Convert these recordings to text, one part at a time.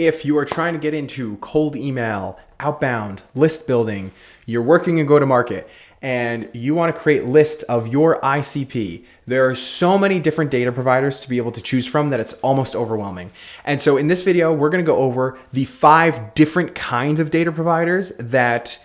if you are trying to get into cold email, outbound, list building, you're working in go-to-market, and you want to create lists of your ICP, there are so many different data providers to be able to choose from that it's almost overwhelming. And so in this video, we're going to go over the 5 different kinds of data providers that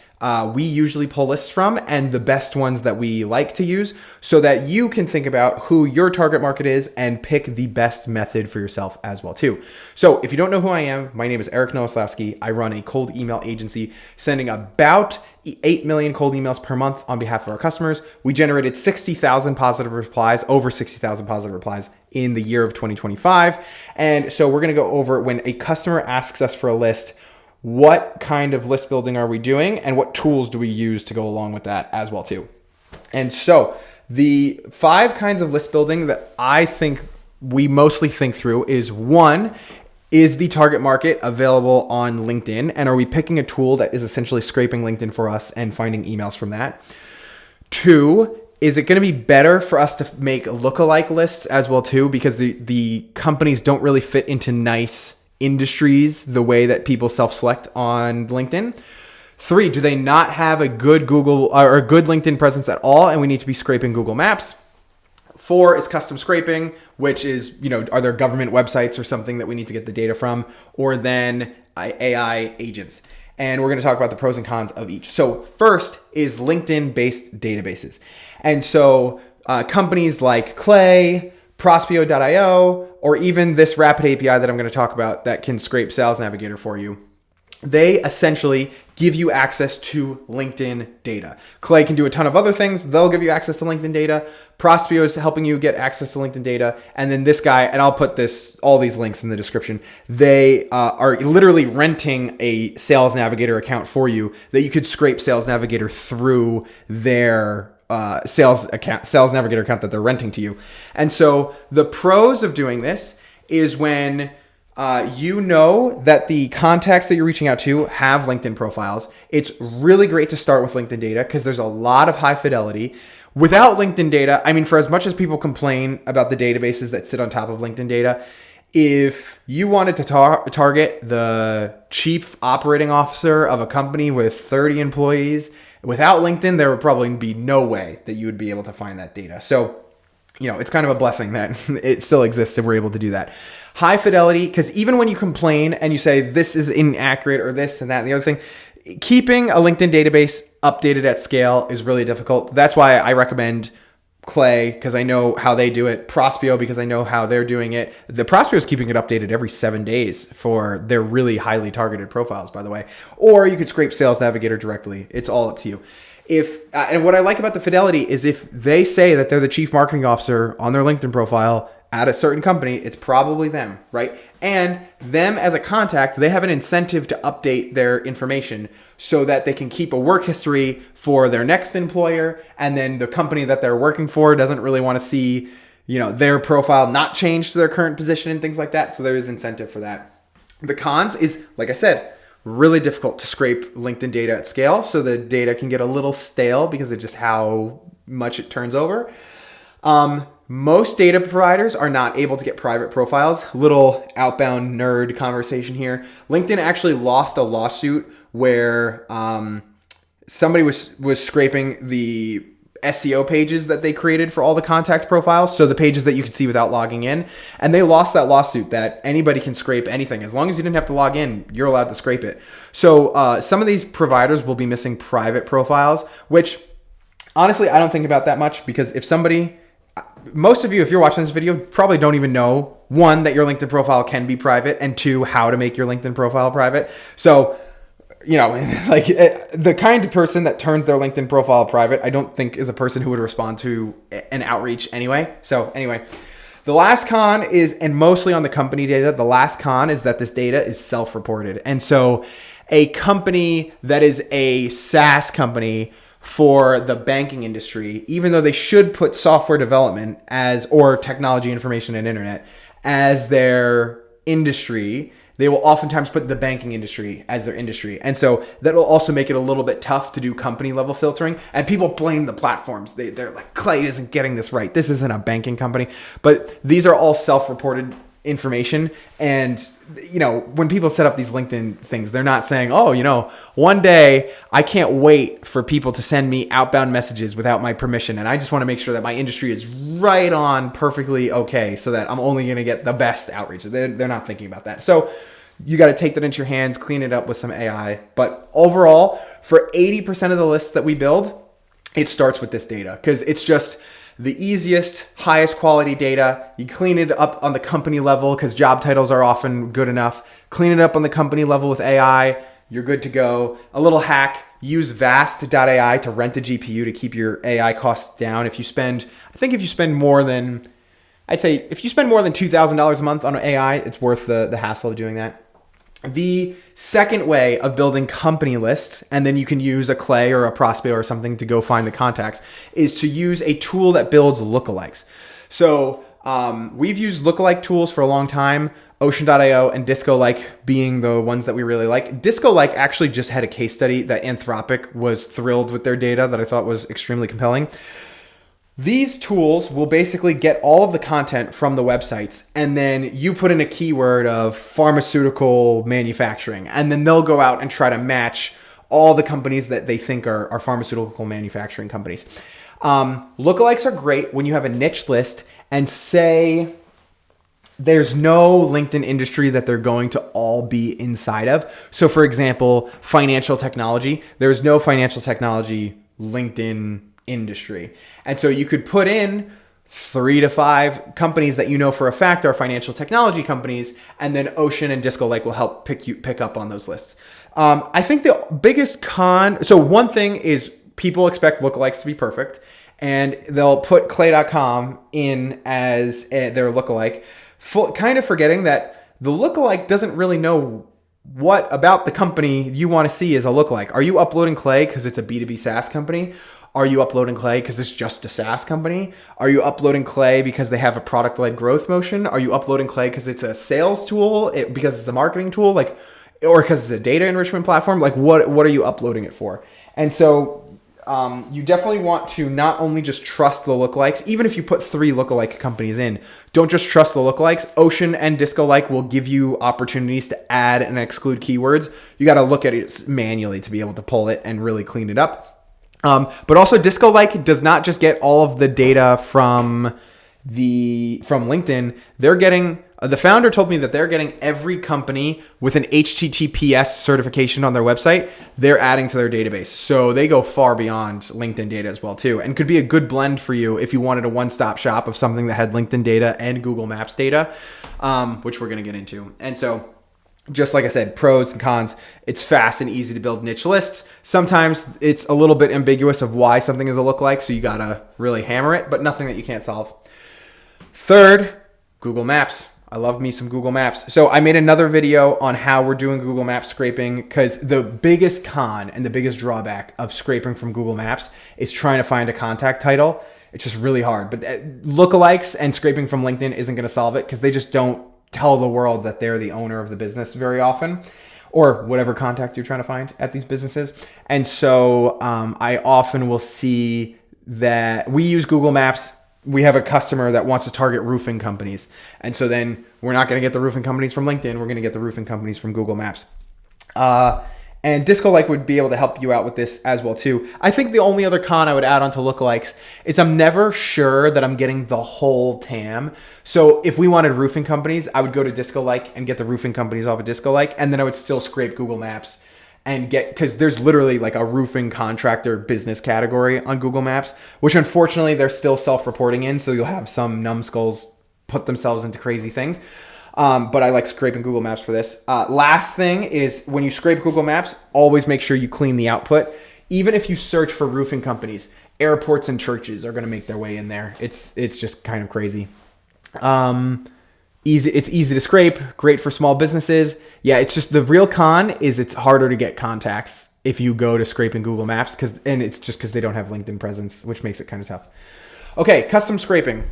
we usually pull lists from and the best ones that we like to use so that you can think about who your target market is and pick the best method for yourself as well too. So if you don't know who I am, my name is Eric Nowoslawski. I run a cold email agency sending about 8 million cold emails per month on behalf of our customers. We generated 60,000 positive replies, over 60,000 positive replies in the year of 2025. And so we're going to go over when a customer asks us for a list, what kind of list building are we doing and what tools do we use to go along with that as well too. And so the 5 kinds of list building that I think we mostly think through is 1, is the target market available on LinkedIn? And are we picking a tool that is essentially scraping LinkedIn for us and finding emails from that? 2, is it going to be better for us to make lookalike lists as well too? Because the companies don't really fit into nice industries the way that people self-select on LinkedIn. 3, do they not have a good Google or a good LinkedIn presence at all and we need to be scraping Google Maps? 4 is custom scraping, which is, are there government websites or something that we need to get the data from? Or then AI agents. And we're going to talk about the pros and cons of each. So first is LinkedIn-based databases. And so companies like Clay, Prospeo.io, or even this Rapid API that I'm going to talk about that can scrape Sales Navigator for you, they essentially give you access to LinkedIn data. Clay can do a ton of other things. They'll give you access to LinkedIn data. Prospeo is helping you get access to LinkedIn data. And then this guy, and I'll put all these links in the description, they are literally renting a Sales Navigator account for you that you could scrape Sales Navigator through their Sales Navigator account that they're renting to you. And so the pros of doing this is when you know that the contacts that you're reaching out to have LinkedIn profiles. It's really great to start with LinkedIn data because there's a lot of high fidelity. Without LinkedIn data, for as much as people complain about the databases that sit on top of LinkedIn data, if you wanted to target the chief operating officer of a company with 30 employees, without LinkedIn, there would probably be no way that you would be able to find that data. So, it's kind of a blessing that it still exists and we're able to do that. High fidelity, because even when you complain and you say this is inaccurate or this and that and the other thing, keeping a LinkedIn database updated at scale is really difficult. That's why I recommend Clay, because I know how they do it. Prospeo, because I know how they're doing it. The Prospeo is keeping it updated every 7 days for their really highly targeted profiles, by the way. Or you could scrape Sales Navigator directly. It's all up to you. And what I like about the fidelity is if they say that they're the chief marketing officer on their LinkedIn profile at a certain company, it's probably them, right? And them as a contact, they have an incentive to update their information so that they can keep a work history for their next employer. And then the company that they're working for doesn't really want to see, their profile not change to their current position and things like that. So there's incentive for that. The cons is, like I said, really difficult to scrape LinkedIn data at scale. So the data can get a little stale because of just how much it turns over. Most data providers are not able to get private profiles. Little outbound nerd conversation here. LinkedIn actually lost a lawsuit where somebody was scraping the SEO pages that they created for all the contact profiles, so the pages that you could see without logging in. And they lost that lawsuit that anybody can scrape anything. As long as you didn't have to log in, you're allowed to scrape it. So some of these providers will be missing private profiles, which honestly, I don't think about that much because most of you, if you're watching this video, probably don't even know, 1, that your LinkedIn profile can be private, and 2, how to make your LinkedIn profile private. So, the kind of person that turns their LinkedIn profile private, I don't think is a person who would respond to an outreach anyway. So anyway, the last con is, and mostly on the company data, the last con is that this data is self-reported. And so a company that is a SaaS company for the banking industry, even though they should put software development or technology, information, and internet as their industry, they will oftentimes put the banking industry as their industry. And so that will also make it a little bit tough to do company level filtering. And people blame the platforms. They're like, Clay isn't getting this right. This isn't a banking company. But these are all self-reported information. And, when people set up these LinkedIn things, they're not saying, oh, one day I can't wait for people to send me outbound messages without my permission. And I just want to make sure that my industry is right on perfectly okay so that I'm only going to get the best outreach. They're not thinking about that. So you got to take that into your hands, clean it up with some AI. But overall, for 80% of the lists that we build, it starts with this data because it's just the easiest, highest quality data. You clean it up on the company level because job titles are often good enough. Clean it up on the company level with AI. You're good to go. A little hack, use vast.ai to rent a GPU to keep your AI costs down. If you spend more than $2,000 a month on AI, it's worth the hassle of doing that. The second way of building company lists, and then you can use a Clay or a Prospeo or something to go find the contacts, is to use a tool that builds lookalikes. So we've used lookalike tools for a long time, Ocean.io and DiscoLike being the ones that we really like. DiscoLike actually just had a case study that Anthropic was thrilled with their data that I thought was extremely compelling. These tools will basically get all of the content from the websites, and then you put in a keyword of pharmaceutical manufacturing, and then they'll go out and try to match all the companies that they think are pharmaceutical manufacturing companies. Lookalikes are great when you have a niche list and say there's no LinkedIn industry that they're going to all be inside of. So for example, financial technology, there's no financial technology LinkedIn industry. And so you could put in 3 to 5 companies that you know for a fact are financial technology companies, and then Ocean and DiscoLike will help pick up on those lists. I think the biggest so one thing is people expect lookalikes to be perfect, and they'll put Clay.com in as their lookalike, kind of forgetting that the lookalike doesn't really know what about the company you want to see as a lookalike. Are you uploading Clay because it's a B2B SaaS company? Are you uploading Clay because it's just a SaaS company? Are you uploading Clay because they have a product-led growth motion? Are you uploading Clay because it's a sales tool, because it's a marketing tool, or because it's a data enrichment platform? What are you uploading it for? And so you definitely want to not only just trust the lookalikes, even if you put 3 lookalike companies in, don't just trust the lookalikes. Ocean and DiscoLike will give you opportunities to add and exclude keywords. You got to look at it manually to be able to pull it and really clean it up. But also DiscoLike does not just get all of the data from LinkedIn. They're getting, the founder told me that they're getting every company with an HTTPS certification on their website. They're adding to their database. So they go far beyond LinkedIn data as well too, and could be a good blend for you if you wanted a one-stop shop of something that had LinkedIn data and Google Maps data, which we're going to get into. And so just like I said, pros and cons, it's fast and easy to build niche lists. Sometimes it's a little bit ambiguous of why something is a lookalike, so you gotta really hammer it, but nothing that you can't solve. Third, Google Maps. I love me some Google Maps. So I made another video on how we're doing Google Maps scraping, because the biggest con and the biggest drawback of scraping from Google Maps is trying to find a contact title. It's just really hard. But lookalikes and scraping from LinkedIn isn't gonna solve it, because they just don't tell the world that they're the owner of the business very often, or whatever contact you're trying to find at these businesses. And so I often will see that we use Google Maps. We have a customer that wants to target roofing companies. And so then we're not going to get the roofing companies from LinkedIn. We're going to get the roofing companies from Google Maps. And DiscoLike would be able to help you out with this as well too. I think the only other con I would add onto lookalikes is I'm never sure that I'm getting the whole TAM. So if we wanted roofing companies, I would go to DiscoLike and get the roofing companies off of DiscoLike, and then I would still scrape Google Maps and get, because there's literally like a roofing contractor business category on Google Maps, which unfortunately they're still self-reporting in. So you'll have some numbskulls put themselves into crazy things. But I like scraping Google Maps for this. Last thing is, when you scrape Google Maps, always make sure you clean the output. Even if you search for roofing companies, airports and churches are going to make their way in there. It's just kind of crazy. It's easy to scrape, great for small businesses. Yeah, it's just the real con is it's harder to get contacts if you go to scraping Google Maps, and it's just because they don't have LinkedIn presence, which makes it kind of tough. Okay, custom scraping.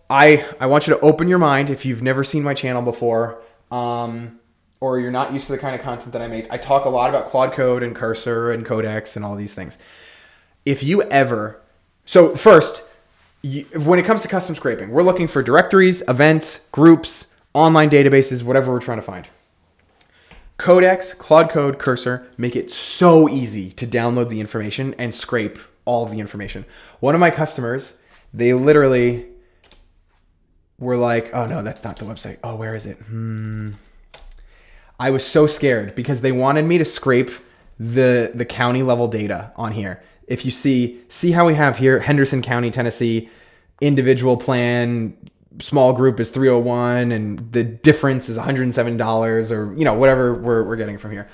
I want you to open your mind if you've never seen my channel before, or you're not used to the kind of content that I make. I talk a lot about Claude Code and Cursor and Codex and all these things. First, when it comes to custom scraping, we're looking for directories, events, groups, online databases, whatever we're trying to find. Codex, Claude Code, Cursor make it so easy to download the information and scrape all of the information. One of my customers, they literally were like, oh no, that's not the website. Oh, where is it? I was so scared because they wanted me to scrape the county level data on here. If you see how we have here, Henderson County, Tennessee, individual plan, small group is 301 and the difference is $107 or whatever we're getting from here.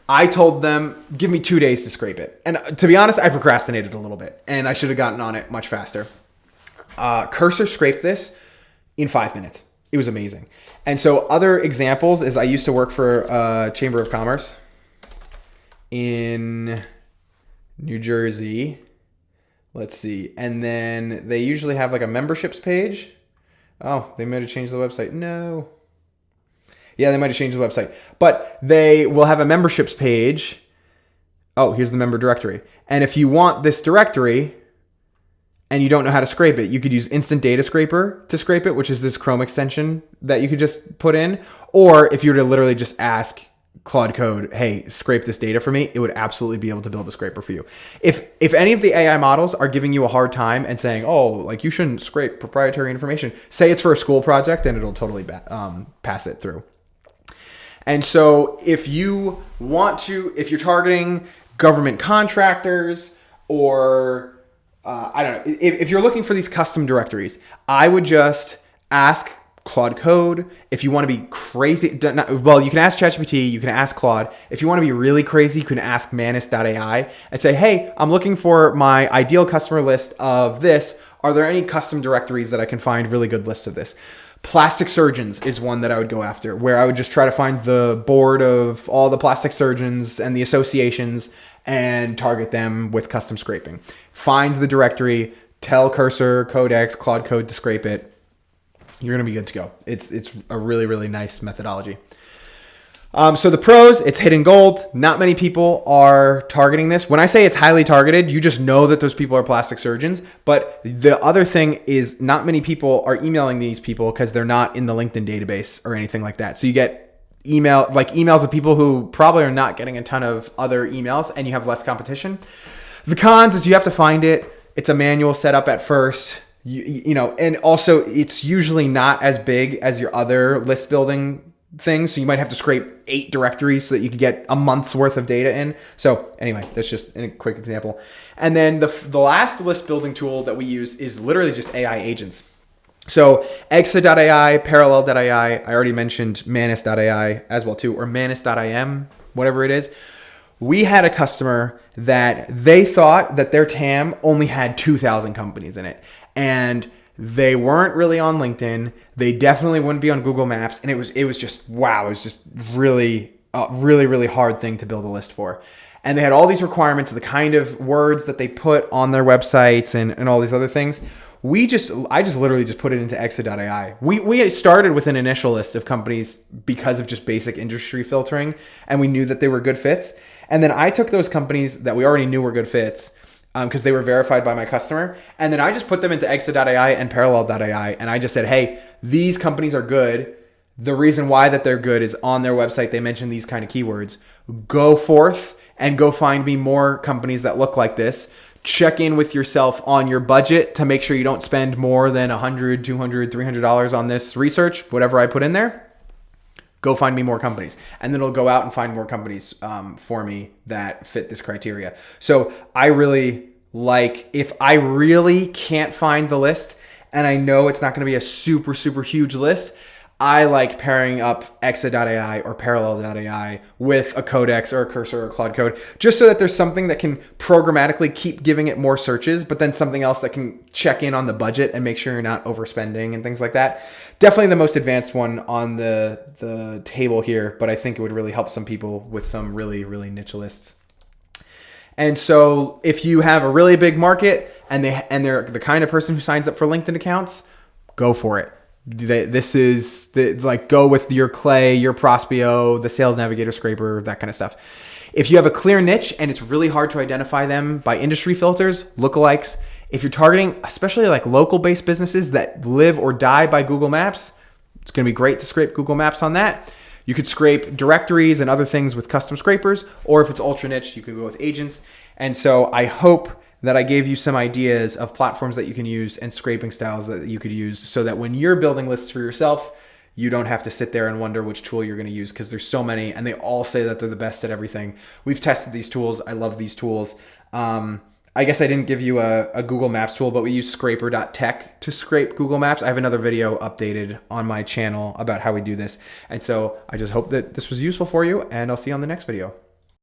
I told them, give me 2 days to scrape it. And to be honest, I procrastinated a little bit and I should have gotten on it much faster. Cursor scraped this in 5 minutes. It was amazing. And so other examples is I used to work for Chamber of Commerce in New Jersey. Let's see. And then they usually have like a memberships page. Oh, they might have changed the website. No. Yeah, they might have changed the website. But they will have a memberships page. Oh, here's the member directory. And if you want this directory and you don't know how to scrape it, you could use Instant Data Scraper to scrape it, which is this Chrome extension that you could just put in. Or if you were to literally just ask Claude Code, hey, scrape this data for me, it would absolutely be able to build a scraper for you. If any of the AI models are giving you a hard time and saying, oh, like you shouldn't scrape proprietary information, say it's for a school project and it'll totally pass it through. And so if you're targeting government contractors or I don't know, if you're looking for these custom directories, I would just ask Claude Code. If you want to be crazy, you can ask ChatGPT, you can ask Claude. If you want to be really crazy, you can ask Manus.ai and say, hey, I'm looking for my ideal customer list of this. Are there any custom directories that I can find really good lists of this? Plastic surgeons is one that I would go after, where I would just try to find the board of all the plastic surgeons and the associations and target them with custom scraping. Find the directory, tell Cursor, Codex, Claude Code to scrape it. You're going to be good to go. It's a really, really nice methodology. So the pros, it's hidden gold. Not many people are targeting this. When I say it's highly targeted, you just know that those people are plastic surgeons. But the other thing is not many people are emailing these people because they're not in the LinkedIn database or anything like that. So you get emails of people who probably are not getting a ton of other emails and you have less competition. The cons is you have to find it. It's a manual setup at first. And also it's usually not as big as your other list building things. So you might have to scrape 8 directories so that you can get a month's worth of data in. So anyway, that's just a quick example. And then the last list building tool that we use is literally just AI agents. So Exa.ai, Parallel.ai, I already mentioned Manus.ai as well too, or Manus.im, whatever it is. We had a customer that they thought that their TAM only had 2,000 companies in it. And they weren't really on LinkedIn. They definitely wouldn't be on Google Maps. And it was just, wow, it was just really, really hard thing to build a list for. And they had all these requirements of the kind of words that they put on their websites and all these other things. I just literally just put it into Exa.ai. We started with an initial list of companies because of just basic industry filtering. And we knew that they were good fits. And then I took those companies that we already knew were good fits because they were verified by my customer. And then I just put them into Exa.ai and Parallel.ai. And I just said, hey, these companies are good. The reason why that they're good is on their website, they mention these kind of keywords. Go forth and go find me more companies that look like this. Check in with yourself on your budget to make sure you don't spend more than $100, $200, $300 on this research, whatever I put in there. Go find me more companies. And then it'll go out and find more companies for me that fit this criteria. So I really like, if I really can't find the list and I know it's not going to be a super, super huge list, I like pairing up Exa.ai or Parallel.ai with a Codex or a Cursor or Claude Code, just so that there's something that can programmatically keep giving it more searches, but then something else that can check in on the budget and make sure you're not overspending and things like that. Definitely the most advanced one on the table here, but I think it would really help some people with some really, really niche lists. And so if you have a really big market and they're the kind of person who signs up for LinkedIn accounts, go for it. This is go with your Clay, your Prospeo, the Sales Navigator Scraper, that kind of stuff. If you have a clear niche and it's really hard to identify them by industry filters, lookalikes If you're targeting, especially like local-based businesses that live or die by Google Maps, it's going to be great to scrape Google Maps on that. You could scrape directories and other things with custom scrapers, or if it's ultra niche, you could go with agents. And so I hope that I gave you some ideas of platforms that you can use and scraping styles that you could use so that when you're building lists for yourself, you don't have to sit there and wonder which tool you're going to use, because there's so many and they all say that they're the best at everything. We've tested these tools. I love these tools. I guess I didn't give you a Google Maps tool, but we use scraper.tech to scrape Google Maps. I have another video updated on my channel about how we do this. And so I just hope that this was useful for you, and I'll see you on the next video.